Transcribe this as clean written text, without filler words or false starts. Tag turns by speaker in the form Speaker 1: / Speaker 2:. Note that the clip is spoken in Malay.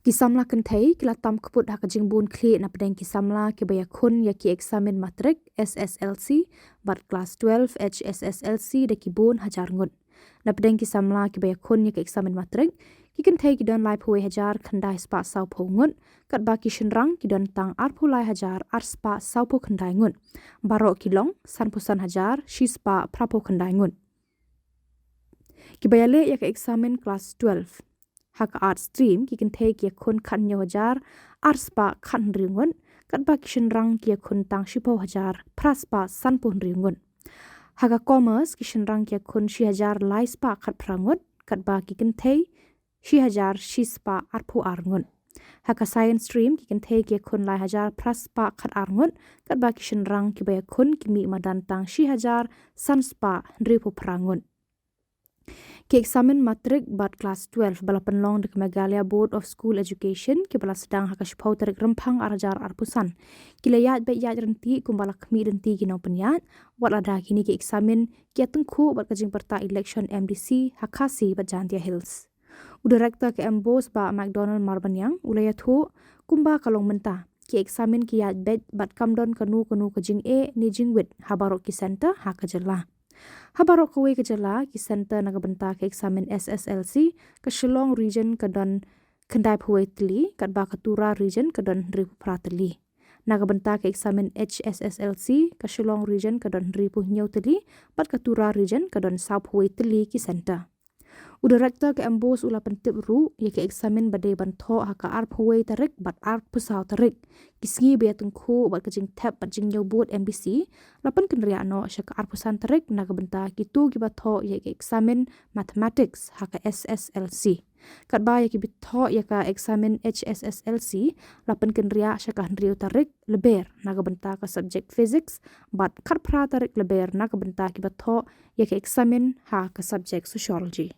Speaker 1: Ki Samla Kynthei kila tam Kput hak jingbun kli na pedeng ki Samla ki baya kun ya ki Eksamin matrik Sslc bat kelas 12 Hsslc de ki bun hajar ngut. Na pedeng ki Samla ki baya kun ya ki Eksamin matrik ki Kynthei ki don lai phuwe hajar khandai spa sau pho ngut kat ba ki Shynrang ki don tang ar phu lai hajar ar spa sau pho khandai ngut. Baro Shillong san pusan hajar shi spa prapo khandai ngut. Ki baya le ya ki Eksamin kelas 12 hak art stream ki Kynthei ki kun khan nyo hajar ar spa khan ringun kat ba ki Shynrang ki kun tang shipo hajar praspa san pun ringun haka commerce ki Shynrang ki kun shi hajar lai spa khat prangut kat ba ki Kynthei shi hajar shi spa ar phu arngun haka science stream ki Kynthei ki kun lai hajar praspa khat arngun kat ba ki Shynrang ki baya kun ki mi madan tang shi hajar san spa ripu prangun. Ki Eksamin matrik bat kelas 12 bala penlong dek Meghalaya Board of School Education ki bala sedang haka shpau tarik rempang arajar arpusan. Ki layat bet yat renti kumbala kemi renti ki nau penyat wat lada kini ki Eksamin ki atengku bat kajing perta election MDC hakasi bat Jantia Hills. Direktor ke Embos ba McDonald Marbanyang ulaya thu kumba kalong mentah ki Eksamin ki yat bet bat kamdon kanu kajing ni jingwit habarok ki center Khuborjylla. Habarok kawe Khuborjylla ki center naga benta ke Eksamin Sslc ke Shillong region kadon kendai phuwe tli kat ba Katura region kadon ripu pratli. Naga benta ke Eksamin Hsslc ke Shillong region kadon ripu nyau tli pat Katura region kadon sau phuwe tli ki center. Direktor ke Embos ula pentip ru ya ke Eksamin badai bantho haka ar phuwe tarik bat ar pusau tarik kisngi be tengku bat kajing tap bat jing nyau buat MBC lapan kenria no syaka ar pusan tarik naga benta kitu ki batho ya ke Eksamin mathematics haka Sslc kat ba ya ki bitho ya ka Eksamin Hsslc lapan kenria syaka hendriu tarik leber naga benta ka subject physics bat khat pra tarik leber naga benta ki batho ya ke Eksamin ha ka subject sociology.